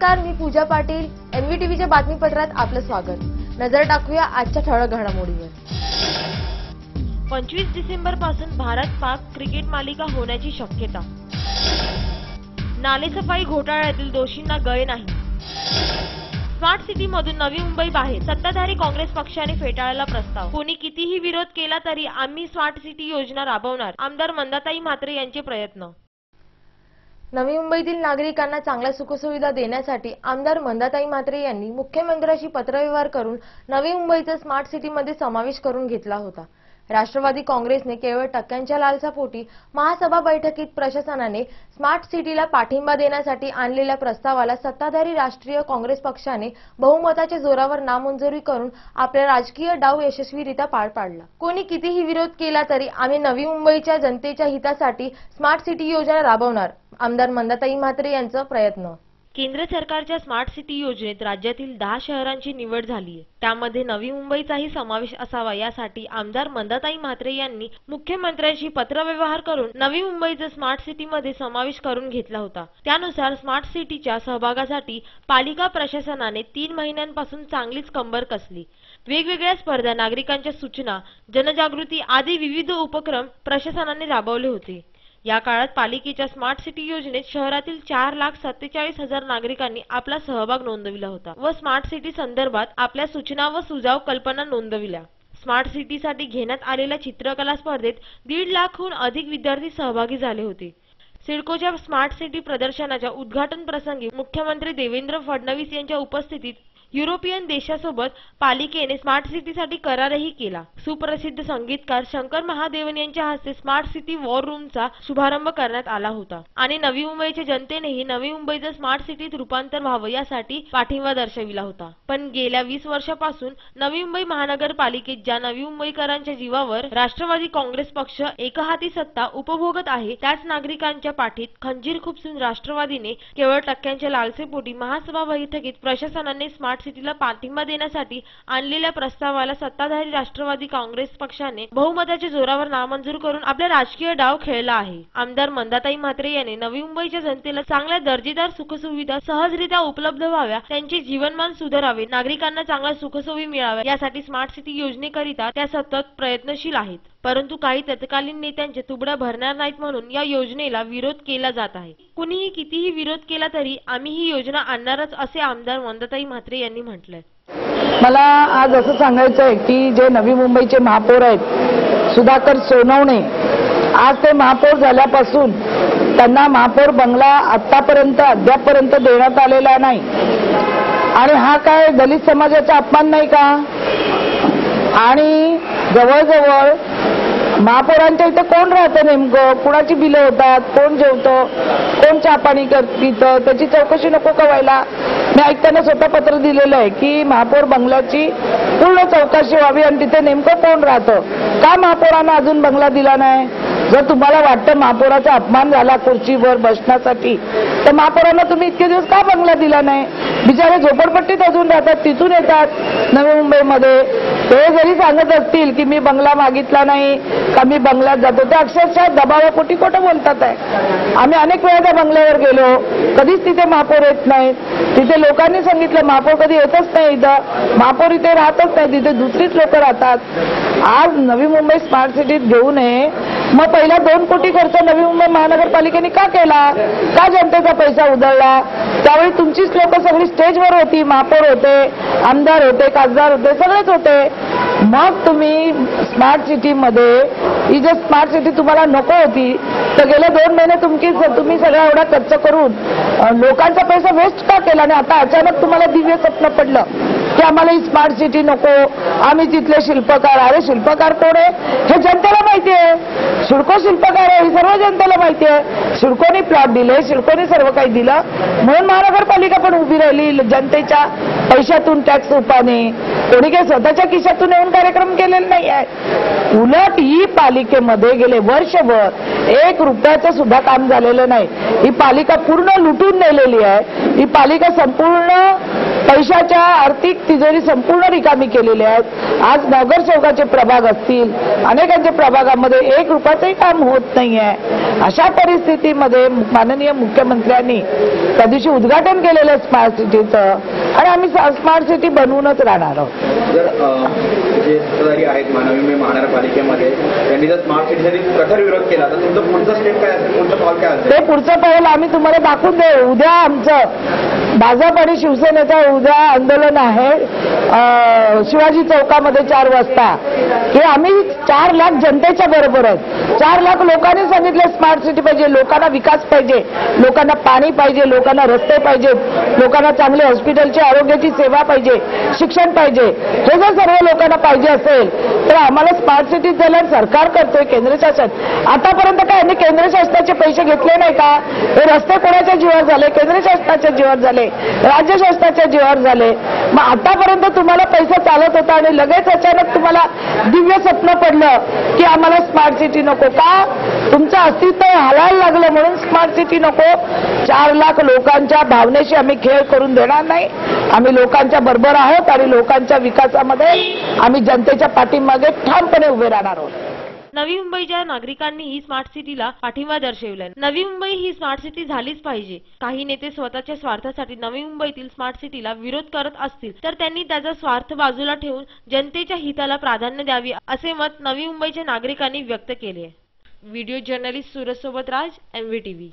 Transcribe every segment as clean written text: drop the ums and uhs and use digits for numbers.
नमस्कार, मी पूजा पाटील. एनव्हीटीव्हीच्या बातमीपत्रात आपलं स्वागत. नजर टाकूया आजच्या ठळक घडामोडीवर. 25 डिसेंबरपासून भारत-पाक क्रिकेट मालिका होण्याची शक्यता. नालेसफाई घोटाळ्यातील दोषींना गय नाही. स्मार्ट सिटीमधून नवी मुंबई बाहेर, सत्ताधारी काँग्रेस पक्षाने फेटाळला प्रस्ताव. कोणी कितीही विरोध केला तरी आम्ही स्मार्ट सिटी योजना राबवणार, आमदार मंदाताई म्हात्रे यांचे प्रयत्न. नवी मुंबईतील नागरिकांना चांगल्या सुखसुविधा देण्यासाठी आमदार मंदाताई म्हात्रे यांनी मुख्यमंत्र्यांशी पत्रव्यवहार करून नवी मुंबईचा स्मार्ट सिटीमध्ये समावेश करून घेतला होता. राष्ट्रवादी काँग्रेसने केवळ टक्क्यांच्या लालसापोटी महासभा बैठकीत प्रशासनाने स्मार्ट सिटीला पाठिंबा देण्यासाठी आणलेल्या प्रस्तावाला सत्ताधारी राष्ट्रीय काँग्रेस पक्षाने बहुमताच्या जोरावर नामंजुरी करून आपला राजकीय डाव यशस्वीरित्या पार पाडला. कोणी कितीही विरोध केला तरी आम्ही नवी मुंबईच्या जनतेच्या हितासाठी स्मार्ट सिटी योजना राबवणार, आमदार मंदाताई म्हात्रे यांचा प्रयत्न. केंद्र सरकारच्या स्मार्ट सिटी योजनेत राज्यातील 10 शहरांची निवड झाली आहे. त्यामध्ये नवी मुंबईचाही समावेश असावा, यासाठी आमदार मंदाताई म्हात्रे यांनी मुख्यमंत्र्यांशी पत्रव्यवहार करून नवी मुंबईचा स्मार्ट सिटीमध्ये समावेश करून घेतला होता. त्यानुसार स्मार्ट सिटीच्या सहभागासाठी पालिका प्रशासनाने 3 महिन्यांपासून चांगलीच कंबर कसली. वेगवेगळ्या स्पर्धा, नागरिकांच्या सूचना, जनजागृती आदी विविध उपक्रम प्रशासनाने राबवले होते. या काळात पालिकेच्या स्मार्ट सिटी योजनेत शहरातील 4,47,000 नागरिकांनी आपला सहभाग नोंदविला होता व स्मार्ट सिटी संदर्भात आपल्या सूचना व सुझाव कल्पना नोंदविल्या. स्मार्ट सिटीसाठी घेण्यात आलेल्या चित्रकला स्पर्धेत 1.5 लाखाहून अधिक विद्यार्थी सहभागी झाले होते. सिडकोच्या स्मार्ट सिटी प्रदर्शनाच्या उद्घाटन प्रसंगी मुख्यमंत्री देवेंद्र फडणवीस यांच्या उपस्थितीत युरोपियन देशासोबत पालिकेने स्मार्ट सिटीसाठी करारही केला. सुप्रसिद्ध संगीतकार शंकर महादेवन यांच्या हस्ते स्मार्ट सिटी वॉर रूमचा शुभारंभ करण्यात आला होता आणि नवी मुंबईच्या जनतेनेही नवी मुंबईचं स्मार्ट सिटीत रूपांतर व्हावं यासाठी पाठिंबा दर्शविला होता. पण गेल्या 20 वर्षापासून नवी मुंबई महानगरपालिकेत ज्या नवी मुंबईकरांच्या जीवावर राष्ट्रवादी काँग्रेस पक्ष एकहाती सत्ता उपभोगत आहे, त्याच नागरिकांच्या पाठीत खंजीर खुपसून राष्ट्रवादीने केवळ टक्क्यांच्या लालसेपोटी महासभा बैठकीत प्रशासनाने स्मार्ट सिटीला पाठिंबा देण्यासाठी आणलेल्या प्रस्तावाला सत्ताधारी राष्ट्रवादी काँग्रेस पक्षाने बहुमताच्या जोरावर नामंजूर करून आपला राजकीय डाव खेळला आहे. आमदार मंदाताई म्हात्रे यांनी नवी मुंबईच्या जनतेला चांगल्या दर्जेदार सुखसुविधा सहजरित्या उपलब्ध व्हाव्या, त्यांचे जीवनमान सुधारावे, नागरिकांना चांगल्या सुखसोयी मिळाव्या यासाठी स्मार्ट सिटी योजनेकरिता त्या सतत प्रयत्नशील आहेत. परंतु काही तत्कालीन नेत्यांच्या तुबड्या भरणार नाहीत म्हणून या योजनेला विरोध केला जात आहे. कुणीही कितीही विरोध केला तरी आम्ही ही योजना आणणारच, असे आमदार मंदाताई म्हात्रे यांनी म्हटलंय. मला आज असं सांगायचं आहे की जे नवी मुंबईचे महापौर आहेत सुधाकर सोनवणे, आज ते महापौर झाल्यापासून त्यांना महापौर बंगला अद्यापर्यंत देण्यात आलेला नाही. आणि हा काय दलित समाजाचा अपमान नाही का? आणि जवळजवळ महापौरांच्या इथं कोण राहतं, नेमकं कुणाची बिलं होतात, कोण जेवतं, कोण चहा पाणी पितं, त्याची चौकशी नको व्हायला? मी ऐकताना स्वतः पत्र दिलेलं आहे की महापौर बंगल्याची पूर्ण चौकशी व्हावी आणि तिथे नेमकं कोण राहतं. का महापौरांना अजून बंगला दिला नाही? जर तुम्हाला वाटतं महापौराचा अपमान झाला खुर्चीवर बसण्यासाठी, तर महापौरांना तुम्ही इतके दिवस का बंगला दिला नाही? बिचारे झोपडपट्टीत अजून राहतात, तिथून येतात नवी मुंबईमध्ये. ते जरी सांगत असतील की मी बंगला मागितला नाही का मी बंगल्यात जातो, ते अक्षरशः दबावापोटी खोटं बोलतात आहे. आम्ही अनेक वेळा त्या बंगल्यावर गेलो, कधीच तिथे महापौर येत नाहीत. तिथे लोकांनी सांगितलं महापौर कधी येतच नाही, इथं महापौर इथे राहतच नाही, तिथे दुसरीच लोक राहतात. आज नवी मुंबई स्मार्ट सिटीत घेऊ नये, मग पहिला 2 कोटी खर्च नवी मुंबई महानगरपालिकेने का केला? का जनतेचा पैसा उधळला? त्यावेळी तुमचीच लोक सगळी स्टेजवर होती, महापौर होते, आमदार होते, खासदार होते, सगळेच होते. मग तुम्ही स्मार्ट सिटीमध्ये ही जर स्मार्ट सिटी तुम्हाला नको होती तर गेले 2 महिने तुम्ही सगळा एवढा खर्च करून लोकांचा पैसा वेस्ट का केला? आणि आता अचानक तुम्हाला दिव्य स्वप्न पडलं की आम्हाला ही स्मार्ट सिटी नको, आम्ही तिथले शिल्पकार. अरे शिल्पकार कोण आहे हे जनतेला माहिती आहे. सिडको शिल्पकार आहे हे सर्व जनतेला माहिती आहे. सिडकोने प्लॉट दिले, सिडकोने सर्व काही दिलं, म्हणून महानगरपालिका पण उभी राहिली जनतेच्या पैशातून, टॅक्स रूपाने. कोणी काही स्वतःच्या खिशातून येऊन कार्यक्रम केलेला नाही आहे. उलट ही पालिकेमध्ये गेले वर्षभर 1 रुपयाचं सुद्धा काम झालेलं नाही. ही पालिका पूर्ण लुटून नेलेली आहे. ही पालिका संपूर्ण पैशाच्या आर्थिक तिजोरी संपूर्ण रिकामी केलेली आहेत. आज नगरसेवकाचे प्रभाग असतील, अनेकांच्या प्रभागामध्ये 1 रुपयाचंही काम होत नाहीये. अशा परिस्थितीमध्ये माननीय मुख्यमंत्र्यांनी त्या दिवशी उद्घाटन केलेलं स्मार्ट सिटीचं आणि आम्ही स्मार्ट सिटी बनवूनच राहणार आहोत. जर जे सत्ताधारी आहेत नवी महानगरपालिकेमध्ये त्यांनी जर स्मार्ट सिटीसाठी कठोर विरोध केला तर तुमचं पुढचं स्टेप काय असेल, पुढचं पाऊल काय असेल? ते पुढचं पाऊल आम्ही तुम्हाला दाखवून देऊ. उद्या आमचं भाजप आणि शिवसेनेचं उद्या आंदोलन आहे शिवाजी चौकामध्ये 4 वाजता. हे आम्ही 4 लाख जनतेच्या बरोबर आहेत. 4 लाख लोकांनी सांगितले स्मार्ट सिटी पाहिजे, लोकांना विकास पाहिजे, लोकांना पाणी पाहिजे, लोकांना रस्ते पाहिजेत, लोकांना चांगले हॉस्पिटलची आरोग्याची सेवा पाहिजे, शिक्षण पाहिजे. हे जर सर्व लोकांना पाहिजे असेल तर आम्हाला स्मार्ट सिटी द्यायला सरकार करतोय, केंद्र शासन. आतापर्यंत काय यांनी केंद्र शासनाचे पैसे घेतले नाही का? हे रस्ते कोणाच्या जीवावर झाले? केंद्र शासनाच्या जीवावर झाले, राज्य शासनाच्या जीवावर झाले. मग आतापर्यंत तुम्हाला पैसा चालत होता आणि लगेच अचानक तुम्हाला दिव्य स्वप्न पडलं की आम्हाला स्मार्ट सिटी नको का? तुमचं अस्तित्व हलायला लागलं म्हणून स्मार्ट सिटी नको. 4 लाख लोकांच्या भावनेशी आम्ही खेळ करून देणार नाही. आम्ही लोकांच्या बरोबर आहोत आणि लोकांच्या विकासामध्ये आम्ही जनतेच्या पाठीमागे ठामपणे उभे राहणार आहोत. नवी मुंबईच्या नागरिकांनीही स्मार्ट सिटीला पाठिंबा दर्शवलाय. नवी मुंबई ही स्मार्ट सिटी झालीच पाहिजे. काही नेते स्वतःच्या स्वार्थासाठी नवी मुंबईतील स्मार्ट सिटीला विरोध करत असतील तर त्यांनी त्याचा स्वार्थ बाजूला ठेवून जनतेच्या हिताला प्राधान्य द्यावे असे मत नवी मुंबईच्या नागरिकांनी व्यक्त केले. व्हिडिओ जर्नलिस्ट सूरज सोबत राज, MVTV.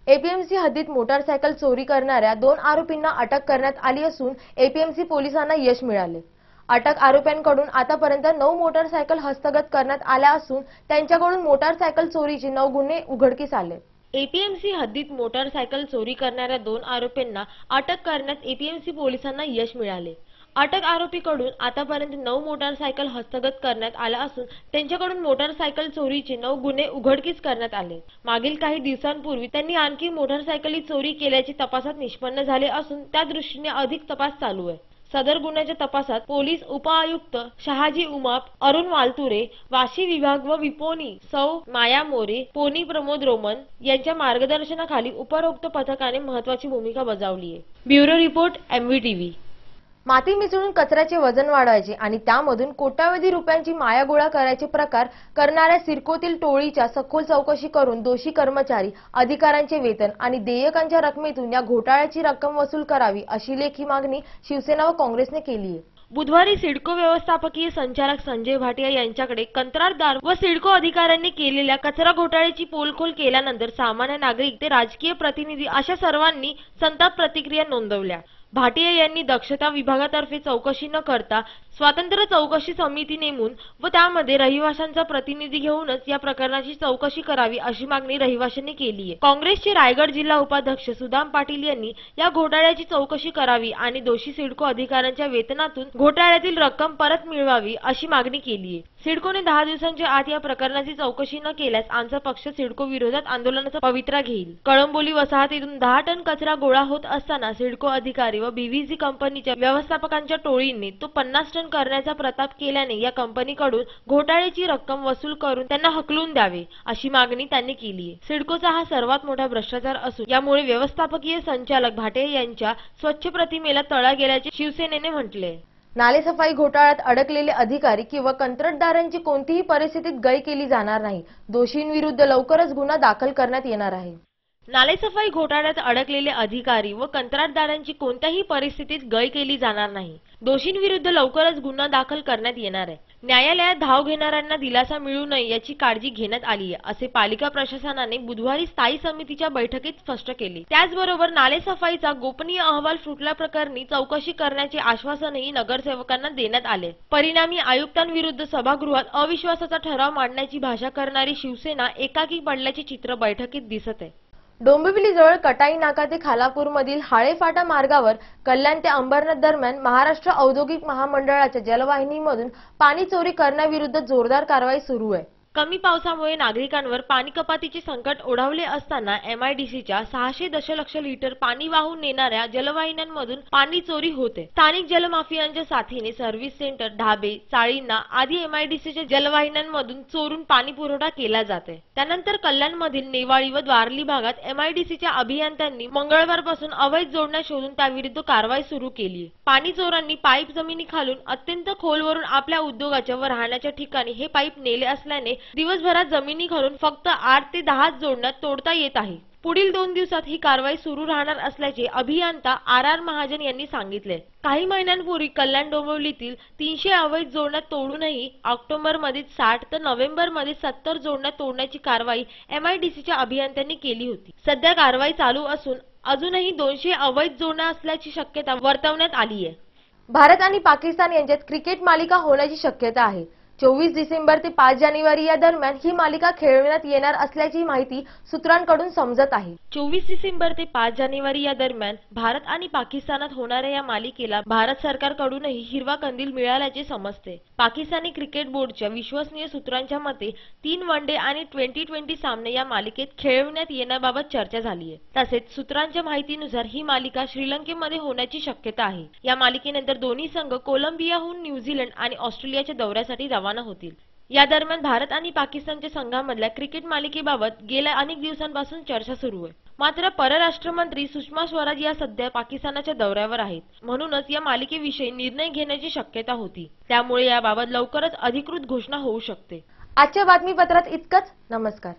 एपीएमसी हद्दीत मोटारसायकल चोरी करणाऱ्या 2 आरोपींना अटक करण्यात आली असून एपीएमसी पोलिसांना यश मिळाले. अटक आरोपींकडून आतापर्यंत 9 मोटारसायकल हस्तगत करण्यात आल्या असून त्यांच्याकडून मोटारसायकल चोरीचे 9 गुन्हे उघडकीस आले. एपीएमसी हद्दीत मोटारसायकल चोरी करणाऱ्या 2 आरोपींना अटक करण्यात एपीएमसी पोलिसांना यश मिळाले. अटक आरोपीकडून आतापर्यंत 9 मोटारसायकल हस्तगत करण्यात आल्या असून त्यांच्याकडून मोटारसायकल चोरीचे 9 गुन्हे उघडकीस करण्यात आले. मागील काही दिवसांपूर्वी त्यांनी आणखी मोटारसायकली चोरी केल्याचे तपासात निष्पन्न झाले असून त्या दृष्टीने अधिक तपास चालू आहे. सदर गुन्ह्याच्या तपासात पोलीस उपआयुक्त शहाजी उमाप, अरुण वालतुरे, वाशी विभाग व विपोनी सौ माया मोरे, पोनी प्रमोद रोमन यांच्या मार्गदर्शनाखाली उपरोक्त पथकाने महत्त्वाची भूमिका बजावली आहे. Bureau report, MVTV. माती मिसळून कचऱ्याचे वजन वाढवायचे आणि त्यामधून कोट्यावधी रुपयांची माया गोळा करायचे प्रकार करणाऱ्या सिडकोतील टोळीच्या सखोल चौकशी करून दोषी कर्मचारी, अधिकाऱ्यांचे वेतन आणि देयकांच्या रकमेतून या घोटाळ्याची रक्कम वसूल करावी अशी लेखी मागणी शिवसेना व काँग्रेसने केली आहे. बुधवारी सिडको व्यवस्थापकीय संचालक संजय भाटिया यांच्याकडे कंत्राटदार व सिडको अधिकाऱ्यांनी केलेल्या कचरा घोटाळ्याची पोलखोल केल्यानंतर सामान्य नागरिक ते राजकीय प्रतिनिधी अशा सर्वांनी संताप प्रतिक्रिया नोंदवल्या. भाटिया यांनी दक्षता विभागातर्फे चौकशी न करता स्वतंत्र चौकशी समिती नेमून व त्यामध्ये रहिवाशांचा प्रतिनिधी घेऊनच या प्रकरणाची चौकशी करावी अशी मागणी रहिवाशांनी केली आहे. काँग्रेसचे रायगड जिल्हा उपाध्यक्ष सुदाम पाटील यांनी या घोटाळ्याची चौकशी करावी आणि दोषी सिडको अधिकाऱ्यांच्या वेतनातून घोटाळ्यातील रक्कम परत मिळवावी अशी मागणी केली आहे. सिडकोने 10 दिवसांच्या आत या प्रकरणाची चौकशी न केल्यास आमचा पक्ष सिडको विरोधात आंदोलनाचा पवित्रा घेईल. कळंबोली वसाहतीतून 10 टन कचरा गोळा होत असताना सिडको अधिकारी व बीव्हीसी कंपनीच्या व्यवस्थापकांच्या टोळीने तो 50 टन करण्याचा प्रताप केल्याने या कंपनीकडून घोटाळ्याची रक्कम वसूल करून त्यांना हकलून द्यावे अशी मागणी त्यांनी केली आहे. सिडकोचा हा सर्वात मोठा भ्रष्टाचार असून यामुळे व्यवस्थापकीय संचालक भाटे यांच्या स्वच्छ प्रतिमेला तडा गेल्याचे शिवसेनेने म्हटले. नालेसफाई घोटाळ्यात अडकलेले अधिकारी किंवा कंत्राटदारांची कोणतीही परिस्थितीत गय केली जाणार नाही. दोषींविरुद्ध लवकरच गुन्हा दाखल करण्यात येणार आहे. नालेसफाई घोटाळ्यात अडकलेले अधिकारी व कंत्राटदारांची कोणत्याही परिस्थितीत गय केली जाणार नाही. दोषींविरुद्ध लवकरच गुन्हा दाखल करण्यात येणार आहे. न्यायालयात धाव घेणाऱ्यांना दिलासा मिळू नये याची काळजी घेण्यात आली आहे असे पालिका प्रशासनाने बुधवारी स्थायी समितीच्या बैठकीत स्पष्ट केले. त्याचबरोबर नालेसफाईचा गोपनीय अहवाल फुटल्याप्रकरणी चौकशी करण्याचे आश्वासनही नगरसेवकांना देण्यात आले. परिणामी आयुक्तांविरुद्ध सभागृहात अविश्वासाचा ठराव मांडण्याची भाषा करणारी शिवसेना एकाकी पडल्याचे चित्र बैठकीत दिसत आहे. डोंबिवलीजवळ कटाई नाका ते खालापूरमधील हाळेफाटा मार्गावर कल्याण ते अंबरनाथ दरम्यान महाराष्ट्र औद्योगिक महामंडळाच्या जलवाहिनीमधून पाणी चोरी करण्याविरुद्ध जोरदार कारवाई सुरू आहे. कमी पावसामुळे नागरिकांवर पाणी कपातीचे संकट ओढावले असताना MIDCच्या 600 दशलक्ष लिटर पाणी वाहून नेणाऱ्या जलवाहिन्यांमधून पाणी चोरी होते. स्थानिक जलमाफियांच्या साथीने सर्व्हिस सेंटर, ढाबे, चाळींना आदी MIDCच्या जलवाहिन्यांमधून चोरून पाणी पुरवठा केला जाते. त्यानंतर कल्याणमधील नेवाळी व द्वारली भागात MIDCच्या अभियंत्यांनी मंगळवारपासून अवैध जोडण्या शोधून त्याविरुद्ध कारवाई सुरू केली. पाणी चोरांनी पाईप जमिनीखालून अत्यंत खोलवरून आपल्या उद्योगाच्या व राहण्याच्या ठिकाणी हे पाईप नेले असल्याने दिवसभरात जमिनी घालून फक्त 8 ते 10 जोडण्यात तोडता येत आहे. पुढील 2 दिवसात ही कारवाई सुरू राहणार असल्याचे अभियंता आर महाजन यांनी सांगितले. काही महिन्यांपूर्वी कल्याण डोंबिवलीतील 300 अवैध जोडण्या तोडूनही ऑक्टोबरमध्ये 60 तर नोव्हेंबरमध्ये 70 जोडण्या तोडण्याची कारवाई MIDCच्या अभियंत्यांनी केली होती. सध्या कारवाई चालू असून अजूनही 200 अवैध जोडण्या असल्याची शक्यता वर्तवण्यात आली आहे. भारत आणि पाकिस्तान यांच्यात क्रिकेट मालिका होण्याची शक्यता आहे. 24 डिसेंबर ते 5 जानेवारी या दरम्यान ही मालिका खेळवण्यात येणार असल्याची माहिती सूत्रांकडून समजत आहे. 24 डिसेंबर ते 5 जानेवारी या दरम्यान भारत आणि पाकिस्तानात होणाऱ्या या मालिकेला भारत सरकारकडूनही हिरवा कंदील मिळाल्याचे समजते. पाकिस्तानी क्रिकेट बोर्डच्या विश्वसनीय सूत्रांच्या मते 3 वन डे आणि T20 सामने या मालिकेत खेळवण्यात येण्याबाबत चर्चा झाली आहे. तसेच सूत्रांच्या माहितीनुसार ही मालिका श्रीलंकेमध्ये होण्याची शक्यता आहे. या मालिकेनंतर दोन्ही संघ कोलंबियाहून न्यूझीलंड आणि ऑस्ट्रेलियाच्या दौऱ्यासाठी रवाना होतील. या दरम्यान भारत आणि पाकिस्तानच्या संघांमधल्या क्रिकेट मालिकेबाबत गेल्या अनेक दिवसांपासून चर्चा सुरू आहे. मात्र परराष्ट्र मंत्री सुषमा स्वराज या सध्या पाकिस्तानाच्या दौऱ्यावर आहेत. म्हणूनच या मालिकेविषयी निर्णय घेण्याची शक्यता होती. त्यामुळे याबाबत लवकरच अधिकृत घोषणा होऊ शकते. आजच्या बातमीपत्रात इतकंच. नमस्कार.